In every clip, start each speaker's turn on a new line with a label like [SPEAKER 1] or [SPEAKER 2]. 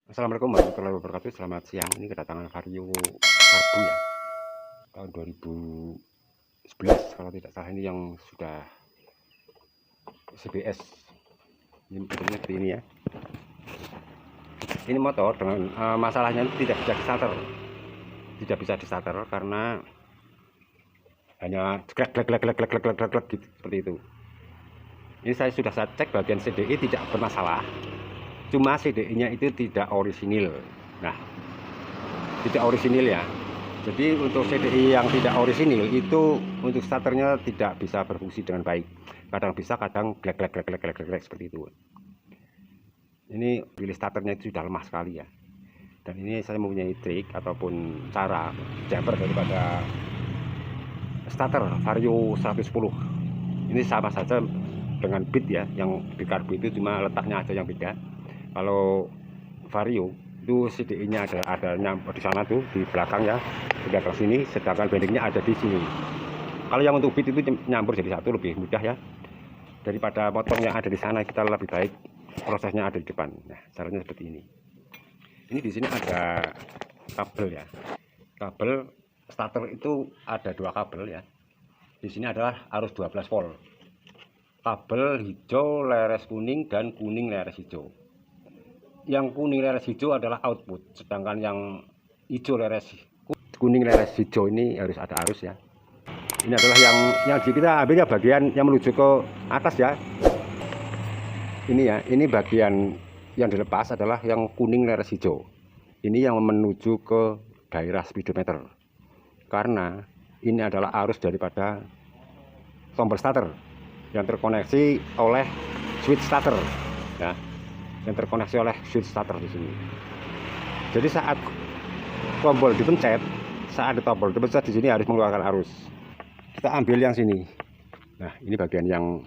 [SPEAKER 1] Assalamualaikum warahmatullahi wabarakatuh. Selamat siang. Ini kedatangan Vario Karbu ya. Tahun 2011 kalau tidak salah, ini yang sudah CBS. Ini bentuknya seperti ini ya. Ini motor dengan masalahnya itu tidak bisa distarter. Tidak bisa distarter karena hanya glek gitu, seperti itu. Ini saya sudah cek bagian CDI tidak bermasalah. Cuma CDI-nya itu tidak orisinil. Nah, tidak orisinil ya. Jadi untuk CDI yang tidak orisinil itu untuk starternya tidak bisa berfungsi dengan baik. Kadang bisa, kadang glek seperti itu. Ini pilih starternya itu sudah lemah sekali ya. Dan ini saya mempunyai trik ataupun cara jumper daripada starter Vario 110. Ini sama saja dengan Beat ya, yang di Karbu itu cuma letaknya aja yang beda. Kalau Vario itu CDI-nya ada di sana tuh di belakang ya, sudah ke sini, sedangkan bendingnya ada di sini. Kalau yang untuk Beat itu nyampur jadi satu, lebih mudah ya, daripada potong yang ada di sana. Kita lebih baik prosesnya ada di depan. Nah, caranya seperti ini. Ini di sini ada kabel ya, kabel starter itu ada dua kabel ya. Di sini adalah arus 12 volt, kabel hijau leres kuning dan kuning leres hijau. Yang kuning leres hijau adalah output, sedangkan yang hijau leres kuning leres hijau ini harus ada arus ya. Ini adalah yang kita ambilnya bagian yang menuju ke atas ya. Ini ya, ini bagian yang dilepas adalah yang kuning leres hijau. Ini yang menuju ke daerah speedometer. Karena ini adalah arus daripada tombol starter yang terkoneksi oleh switch starter ya. Yang terkoneksi oleh switch starter di sini. Jadi saat tombol dipencet, di sini harus mengeluarkan arus. Kita ambil yang sini. Nah, ini bagian yang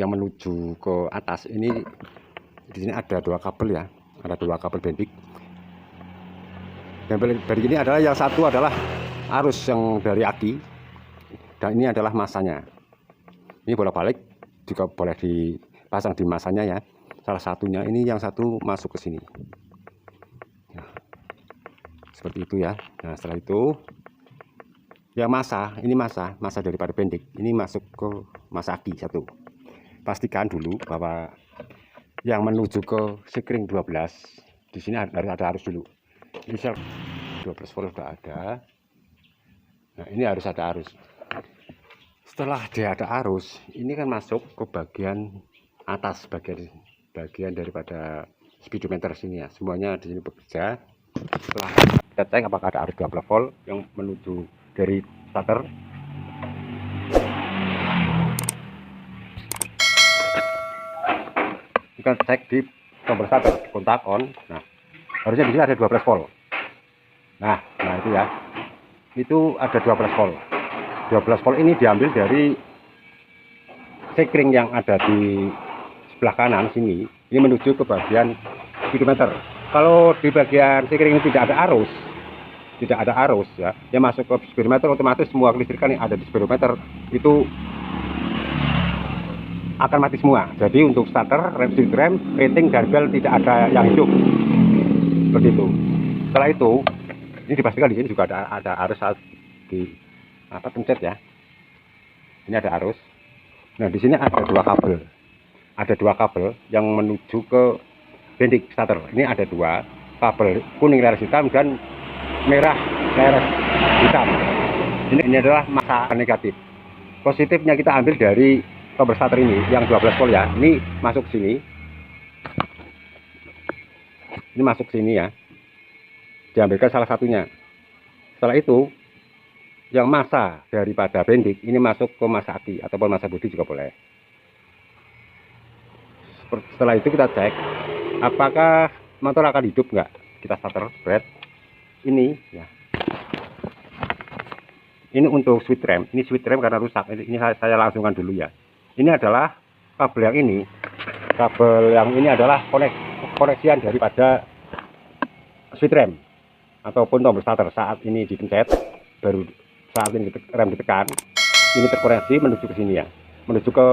[SPEAKER 1] menuju ke atas. Ini di sini ada dua kabel ya, ada dua kabel bending. Dan dari ini adalah yang satu adalah arus yang dari aki, dan ini adalah masanya. Ini bolak-balik juga boleh dipasang di masanya ya. Salah satunya ini, yang satu masuk ke sini. Nah, seperti itu ya. Nah, setelah itu yang ini masa daripada pendek ini masuk ke masa aki satu. Pastikan dulu bahwa yang menuju ke sekring 12 di sini harus ada arus dulu. Misal 12 volt sudah ada. Nah, ini harus ada arus. Setelah dia ada arus, ini kan masuk ke bagian atas, bagian daripada speedometer sini ya. Semuanya di sini bekerja. Setelah kita cek apakah ada arus 12 volt yang menuju dari starter. Kita cek di tombol starter, kontak on. Nah, harusnya di sini ada 12 volt. Nah itu ya. Itu ada 12 volt. 12 volt ini diambil dari sekring yang ada di sebelah kanan sini. Ini menuju ke bagian speedometer. Kalau di bagian sekring ini tidak ada arus ya, dia masuk ke speedometer, otomatis semua kelistrikan yang ada di speedometer itu akan mati semua. Jadi untuk starter, rem, rating, dan bel tidak ada yang hidup. Seperti itu. Setelah itu, ini dipastikan di sini juga ada arus saat di pencet ya. Ini ada arus. Nah, di sini ada dua kabel. Ada dua kabel yang menuju ke bending starter. Ini ada dua kabel, kuning leres hitam dan merah leres hitam. Ini adalah masa negatif. Positifnya kita ambil dari tombol starter ini yang 12 volt ya. Ini masuk sini. Ini masuk sini ya. Diambilkan salah satunya. Setelah itu yang masa daripada bending ini masuk ke masa aki ataupun masa bodi juga boleh. Setelah itu kita cek apakah motor akan hidup nggak. Kita starter bread ini ya. Ini untuk switch rem. Ini switch rem karena rusak. Ini saya langsungkan dulu ya. Ini adalah kabel yang ini. Kabel yang ini adalah koneksian daripada switch rem ataupun tombol starter. Saat ini dipencet, baru saat ini rem ditekan, ini terkoneksi menuju ke sini ya, menuju ke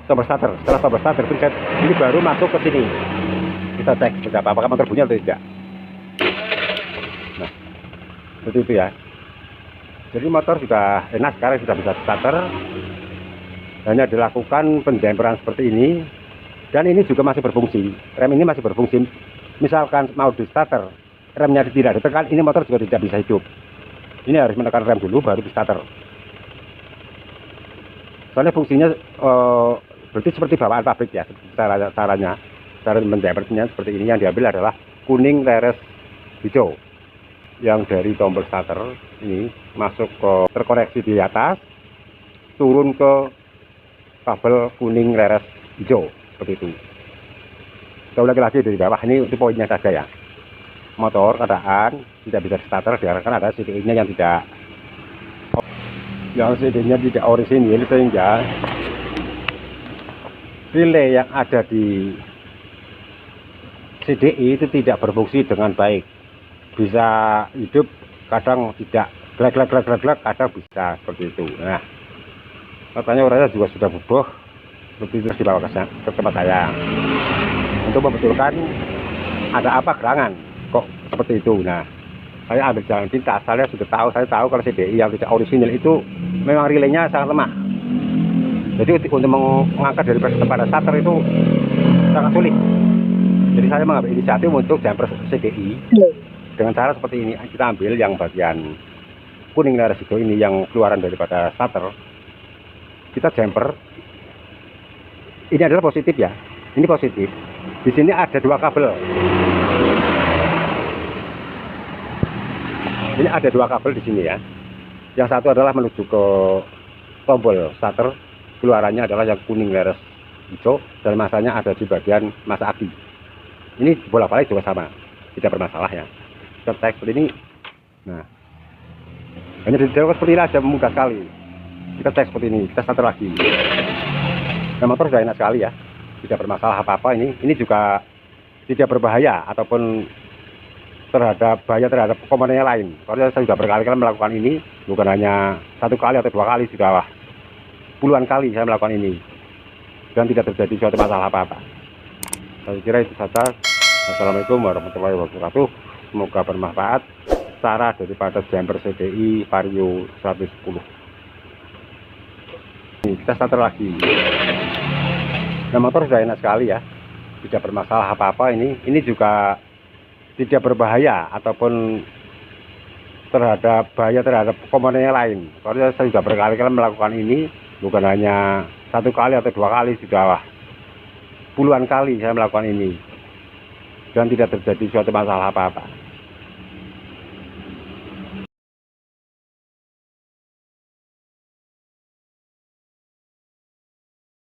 [SPEAKER 1] tombol starter. Setelah tombol starter pencet, ini baru masuk ke sini. Kita cek seperti apa, apakah motor bunyi atau tidak. Nah, seperti itu ya. Jadi motor sudah enak, sekarang sudah bisa starter. Hanya dilakukan pendemperan seperti ini, dan ini juga masih berfungsi. Rem ini masih berfungsi. Misalkan mau di starter, remnya tidak ditekan, ini motor juga tidak bisa hidup. Ini harus menekan rem dulu baru di starter. Soalnya fungsinya berarti seperti bawaan pabrik ya. Caranya cara mendempernya seperti ini. Yang diambil adalah kuning leres hijau yang dari tombol starter ini masuk ke terkoneksi di atas, turun ke kabel kuning leres hijau seperti itu. Kita ulangi lagi dari bawah, ini itu poinnya saja ya. Motor keadaan tidak bisa starter dikarenakan ada CDI-nya yang tidak orisinil, sehingga relay yang ada di CDI itu tidak berfungsi dengan baik. Bisa hidup, kadang tidak, glek, kadang bisa seperti itu. Nah, katanya orangnya juga sudah bubuh, seperti itu dibawa ke tempat saya untuk membetulkan ada apa gerangan kok seperti itu. Nah, saya ambil jalan pintas, saya sudah tahu, kalau CDI yang tidak orisinil itu memang relaynya sangat lemah. Jadi untuk mengangkat dari pada starter itu sangat sulit. Jadi saya mengambil inisiatif untuk jumper CDI dengan cara seperti ini. Kita ambil yang bagian kuning leres hijau ini yang keluaran daripada starter, kita jumper. Ini adalah positif ya, ini positif. Di sini ada dua kabel. Ini ada dua kabel di sini ya. Yang satu adalah menuju ke tombol starter, keluarannya adalah yang kuning leres hijau, dan masanya ada di bagian masa aki. Ini bolak-balik juga sama, tidak bermasalah ya. Kita cek seperti ini. Nah, hanya detail seperti ini aja, mudah sekali. Kita cek seperti ini, kita starter lagi. Nah, motor sudah enak sekali ya, tidak bermasalah apa-apa. Ini juga tidak berbahaya ataupun terhadap komponennya lain. Karena saya sudah berkali-kali melakukan ini, bukan hanya satu kali atau dua kali, sudah puluhan kali saya melakukan ini, dan tidak terjadi suatu masalah apa-apa. Saya kira itu saja. Assalamualaikum warahmatullahi wabarakatuh. Semoga bermanfaat cara daripada jumper CDI Vario 110. Ini kita starter lagi. Nah, motor sudah enak sekali ya, tidak bermasalah apa-apa. Ini juga tidak berbahaya ataupun terhadap komponennya lain. Karena saya sudah berkali-kali melakukan ini, bukan hanya satu kali atau dua kali, sudah puluhan kali saya melakukan ini, dan tidak terjadi suatu masalah apa-apa.